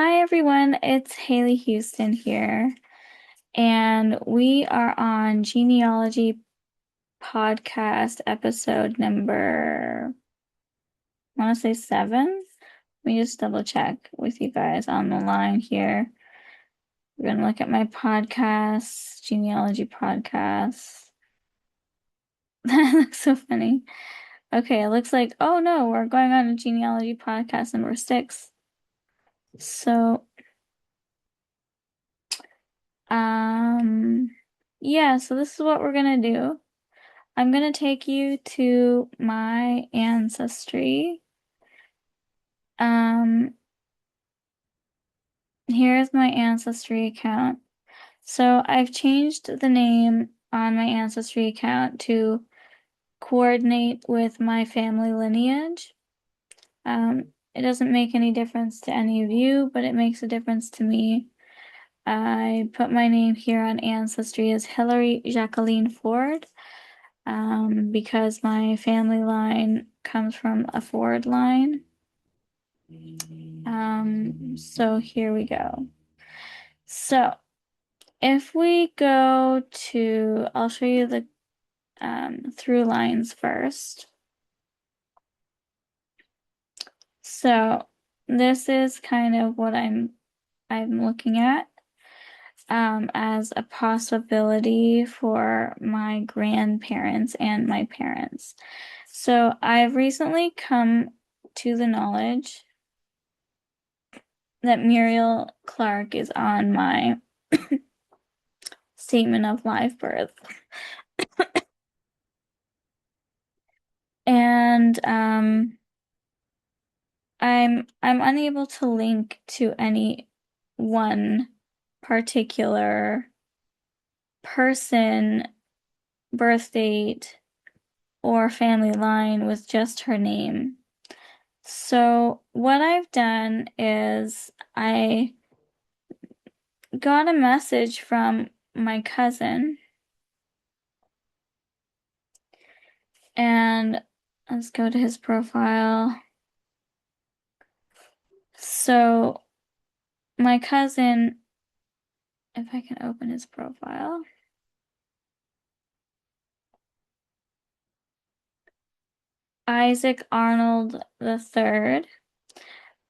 Hi everyone, it's Haley Houston here, and we are on genealogy podcast episode number, I want to say 7. Let me just double check with you guys on the line here. We're going to look at my podcast, genealogy podcast. That looks so funny. Okay, it looks like, oh no, we're going on a genealogy podcast number 6. So, um, yeah, so this is what we're gonna do. I'm gonna take you to my ancestry. Um, Here's my ancestry account. So I've changed the name on my ancestry account to coordinate with my family lineage. It doesn't make any difference to any of you, but it makes a difference to me. I put my name here on Ancestry as Hillary Jacqueline Ford, because my family line comes from a Ford line. So here we go. So if we go to, I'll show you the through lines first. So this is kind of what I'm looking at as a possibility for my grandparents and my parents. So I've recently come to the knowledge that Muriel Clark is on my statement of live birth. And I'm unable to link to any one particular person, birth date, or family line with just her name. So what I've done is I got a message from my cousin, and let's go to his profile. So my cousin, if I can open his profile. Isaac Arnold III.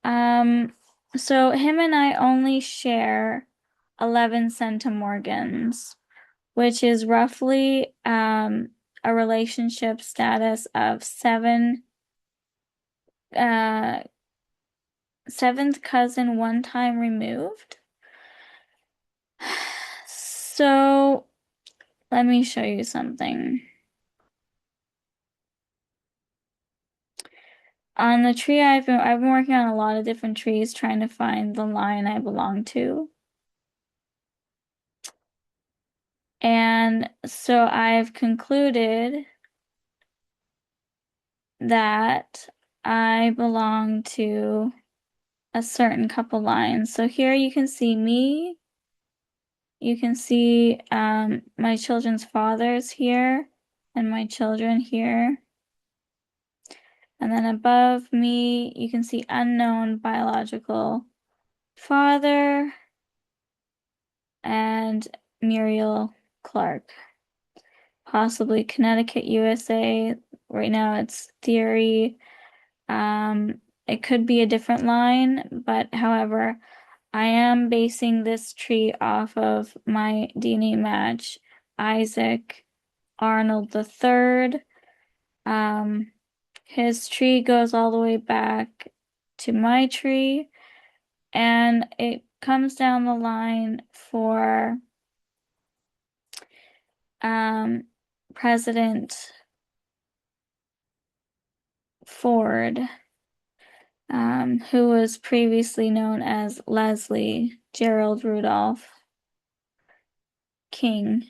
Um, so him and I only share 11 centimorgans, which is roughly a relationship status of 7, uh, seventh cousin one time removed. So let me show you something. On the tree I've been working on a lot of different trees trying to find the line I belong to. And so I've concluded that I belong to a certain couple lines. So here you can see me. You can see my children's fathers here and my children here. And then above me, you can see unknown biological father and Muriel Clark. Possibly Connecticut, USA. Right now it's theory. It could be a different line, but however, I am basing this tree off of my DNA match, Isaac Arnold III. His tree goes all the way back to my tree, and it comes down the line for President Ford, who was previously known as Leslie Gerald Rudolph King,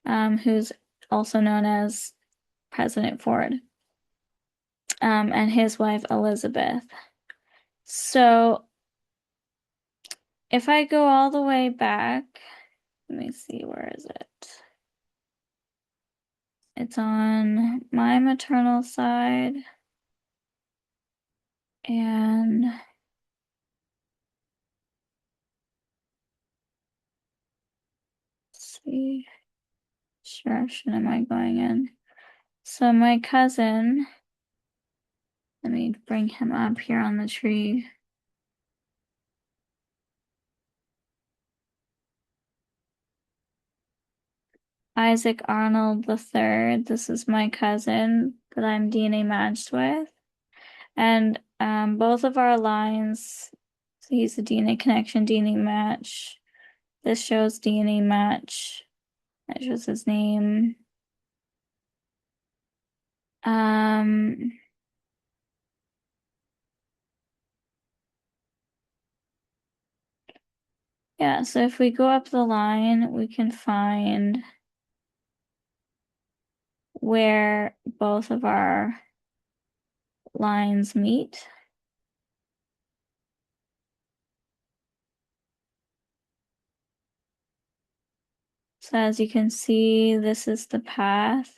who's also known as President Ford, and his wife Elizabeth. So if I go all the way back, let me see, where is it? It's on my maternal side, and which direction am I going in? So my cousin, let me bring him up here on the tree. Isaac Arnold III. This is my cousin that I'm DNA matched with. And both of our lines, so he's a DNA connection, DNA match. This shows DNA match. That shows his name. Um, yeah, so if we go up the line, we can find where both of our lines meet. So as you can see, this is the path.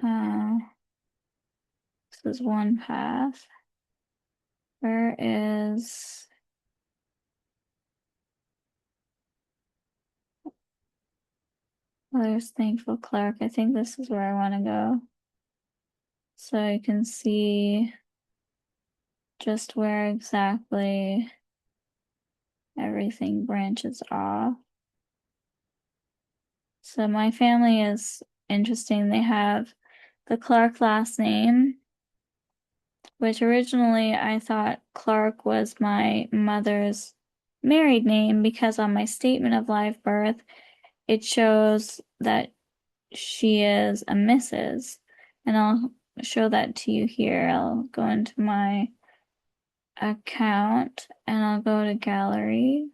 Uh, this is one path. Where is there's Thankful Clark. I think this is where I want to go. So you can see just where exactly everything branches off. So my family is interesting. They have the Clark last name, which originally I thought Clark was my mother's married name because on my statement of live birth, it shows that she is a Mrs. And I'll show that to you here. I'll go into my account and I'll go to gallery.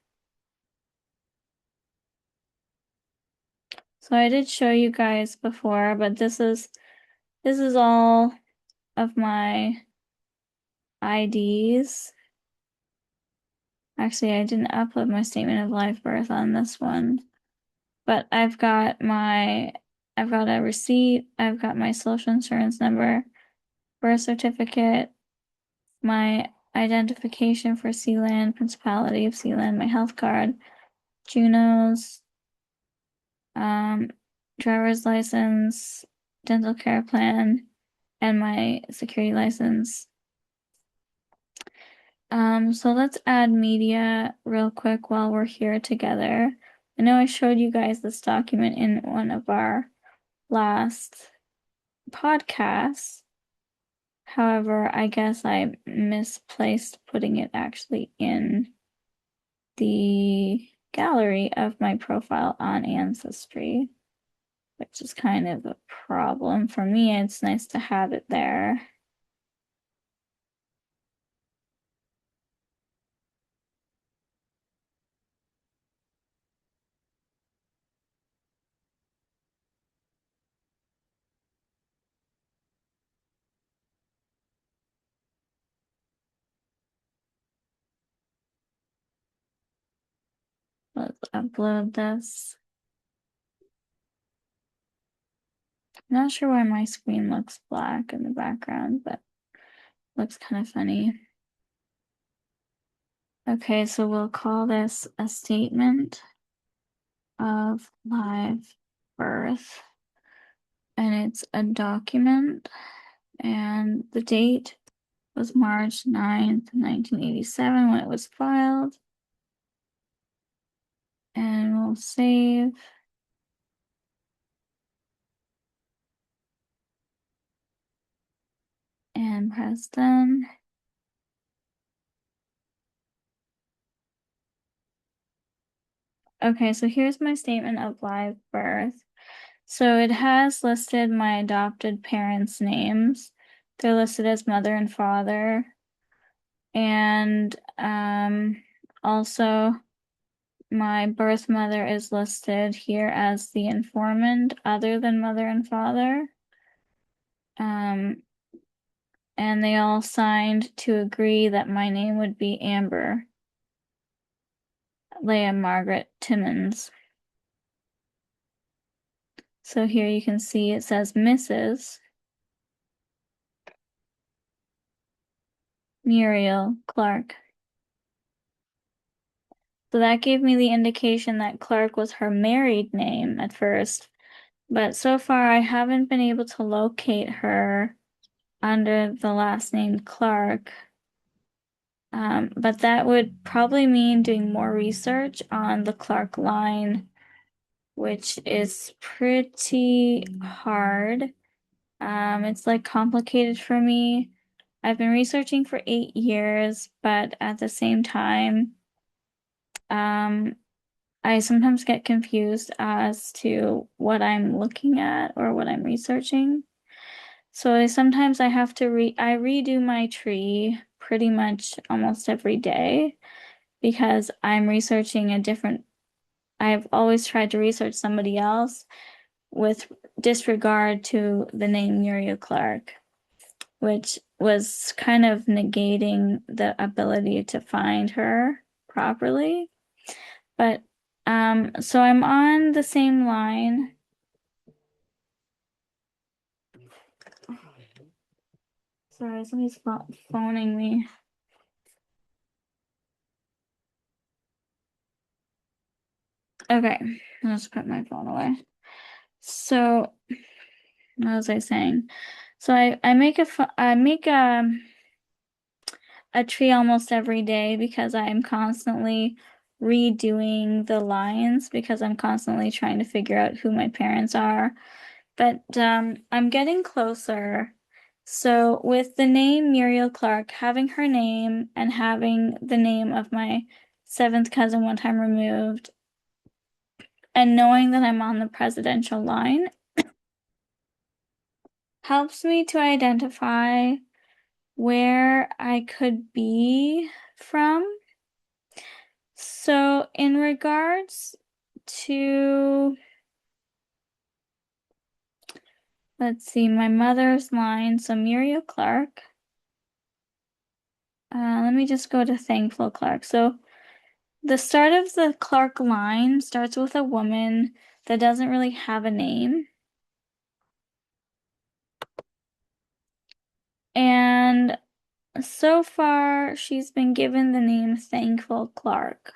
So I did show you guys before, but this is all of my IDs. Actually, I didn't upload my statement of live birth on this one, but I've got a receipt, I've got my social insurance number, birth certificate, my identification for Sealand, Principality of Sealand, my health card, Juno's, driver's license, dental care plan, and my security license. So let's add media real quick while we're here together. I know I showed you guys this document in one of our last podcasts. However, I guess I misplaced putting it actually in the gallery of my profile on Ancestry, which is kind of a problem for me. It's nice to have it there. Let's upload this. I'm not sure why my screen looks black in the background, but looks kind of funny. Okay, so we'll call this a statement of live birth, and it's a document, and the date was March 9th, 1987 when it was filed. And we'll save. And press done. Okay, so here's my statement of live birth. So it has listed my adopted parents' names. They're listed as mother and father. And also my birth mother is listed here as the informant other than mother and father. And they all signed to agree that my name would be Amber Leah Margaret Timmons. So here you can see it says Mrs. Muriel Clark. So that gave me the indication that Clark was her married name at first. But so far, I haven't been able to locate her under the last name Clark. But that would probably mean doing more research on the Clark line, which is pretty hard. It's like complicated for me. I've been researching for 8 years, but at the same time, um, I sometimes get confused as to what I'm looking at or what I'm researching. So sometimes I have to I redo my tree pretty much almost every day because I'm researching a different, I've always tried to research somebody else with disregard to the name Muriel Clark, which was kind of negating the ability to find her properly. But so I'm on the same line. Sorry, somebody's phoning me. Okay, let's put my phone away. So, what was I saying? So I make a tree almost every day because I'm constantly redoing the lines because I'm constantly trying to figure out who my parents are. But I'm getting closer. So with the name Muriel Clark, having her name and having the name of my seventh cousin one time removed, and knowing that I'm on the presidential line helps me to identify where I could be from. So in regards to, let's see, my mother's line, so Muriel Clark. Let me just go to Thankful Clark. So the start of the Clark line starts with a woman that doesn't really have a name. And so far, she's been given the name Thankful Clark.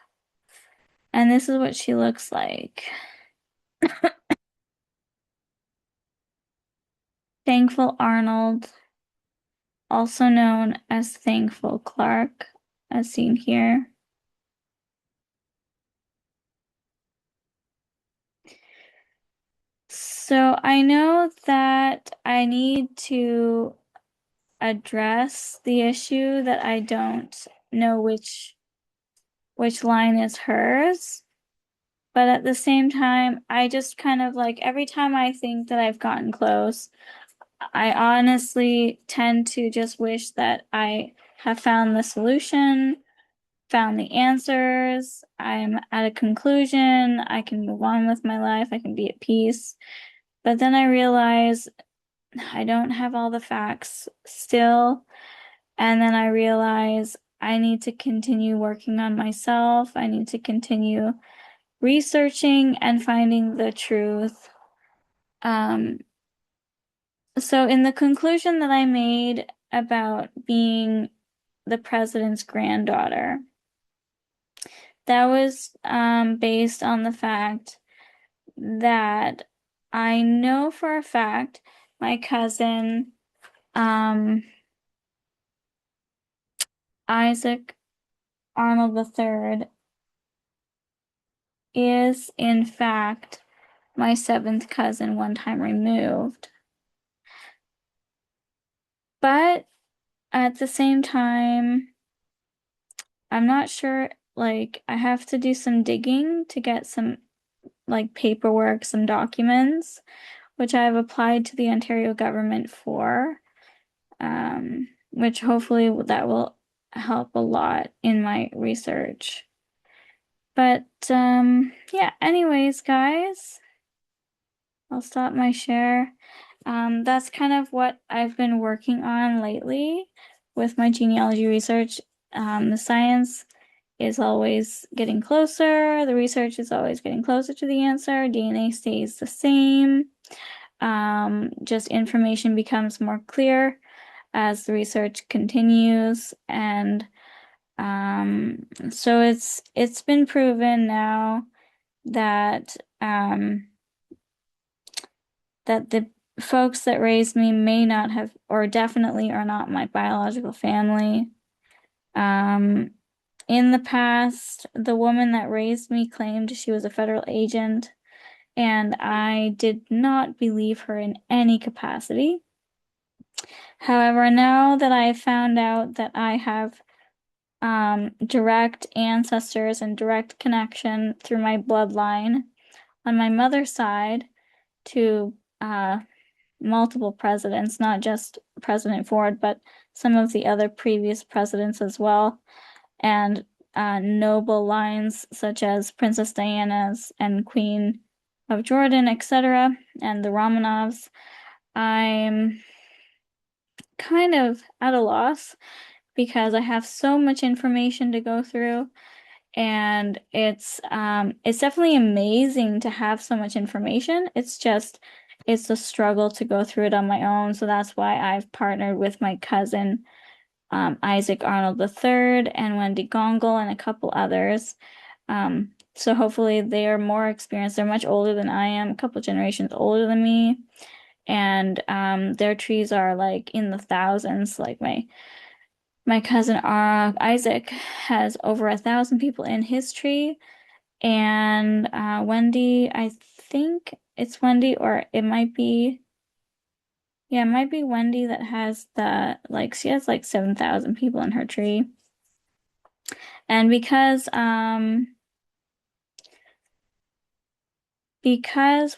And this is what she looks like. Thankful Arnold, also known as Thankful Clark, as seen here. So I know that I need to address the issue that I don't know which line is hers. But at the same time, I just kind of like every time I think that I've gotten close, I honestly tend to just wish that I have found the solution, found the answers, I'm at a conclusion, I can move on with my life, I can be at peace. But then I realize I don't have all the facts still. And then I realize I need to continue working on myself. I need to continue researching and finding the truth. Um, so in the conclusion that I made about being the president's granddaughter, that was based on the fact that I know for a fact my cousin um, Isaac Arnold III is in fact my seventh cousin one time removed. But at the same time, I'm not sure, like, I have to do some digging to get some, like, paperwork, some documents, which I've applied to the Ontario government for, which hopefully that will help a lot in my research. But, yeah, anyways, guys, I'll stop my share. That's kind of what I've been working on lately with my genealogy research. The science is always getting closer, the research is always getting closer to the answer, DNA stays the same. Just information becomes more clear as the research continues, and so it's been proven now that that the folks that raised me may not have, or definitely are not my biological family. Um, in the past, the woman that raised me claimed she was a federal agent, and I did not believe her in any capacity. However, now that I found out that I have direct ancestors and direct connection through my bloodline on my mother's side to multiple presidents, not just President Ford, but some of the other previous presidents as well, and noble lines such as Princess Diana's and Queen of Jordan, etc., and the Romanovs. I'm kind of at a loss because I have so much information to go through, and it's definitely amazing to have so much information. It's a struggle to go through it on my own. So that's why I've partnered with my cousin Isaac Arnold III and Wendy Gongol and a couple others. So hopefully they are more experienced. They're much older than I am, a couple generations older than me. And their trees are like in the thousands. Like my cousin Isaac has over 1,000 people in his tree. And Wendy, I think it's Wendy, or it might be, yeah, it might be Wendy that has she has like 7,000 people in her tree. And because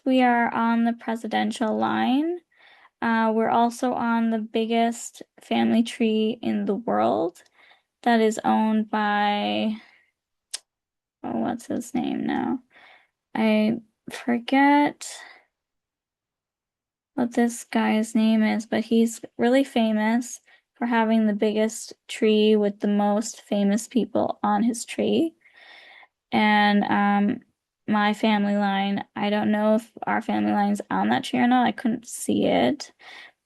we are on the presidential line, we're also on the biggest family tree in the world that is owned by, oh, what's his name now? I forget what this guy's name is, but he's really famous for having the biggest tree with the most famous people on his tree. And my family line, I don't know if our family line's on that tree or not. I couldn't see it,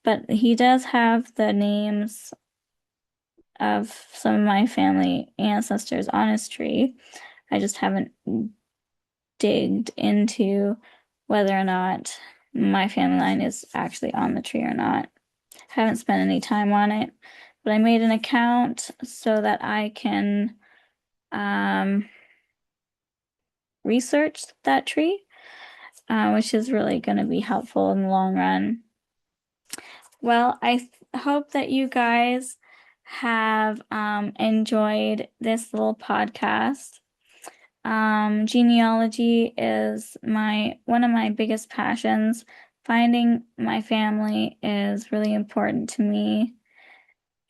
but he does have the names of some of my family ancestors on his tree. I just haven't digged into whether or not my family line is actually on the tree or not. Haven't spent any time on it, but I made an account so that I can um, research that tree, which is really going to be helpful in the long run. Well, I hope that you guys have enjoyed this little podcast. Genealogy is one of my biggest passions. Finding my family is really important to me.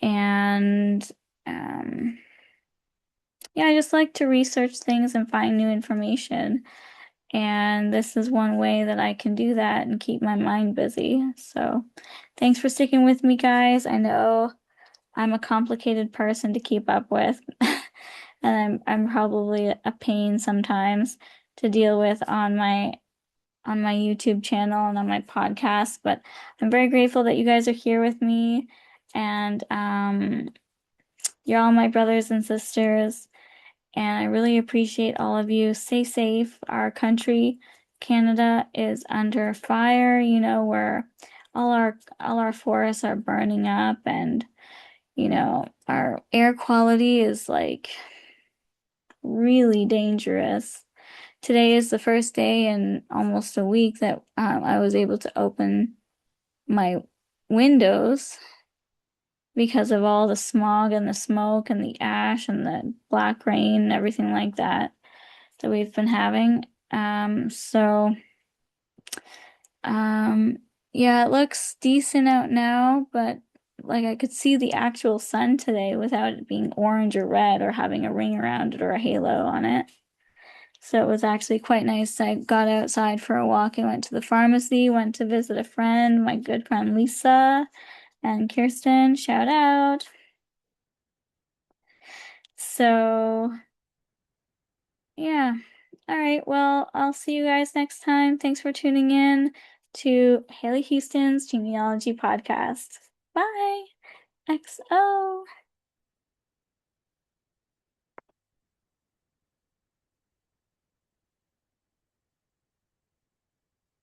And yeah, I just like to research things and find new information. And this is one way that I can do that and keep my mind busy. So thanks for sticking with me, guys. I know I'm a complicated person to keep up with. And I'm probably a pain sometimes to deal with on my YouTube channel and on my podcast, but I'm very grateful that you guys are here with me, and you're all my brothers and sisters, and I really appreciate all of you. Stay safe. Our country, Canada, is under fire, where all our forests are burning up, and our air quality is like really dangerous. Today is the first day in almost a week that I was able to open my windows because of all the smog and the smoke and the ash and the black rain and everything like that we've been having. Um, yeah, it looks decent out now, but like I could see the actual sun today without it being orange or red or having a ring around it or a halo on it. So it was actually quite nice. I got outside for a walk. I went to the pharmacy, went to visit a friend, my good friend Lisa and Kirsten. Shout out. So, yeah. All right. Well, I'll see you guys next time. Thanks for tuning in. to Haley Houston's Genealogy Podcast. Bye. XO.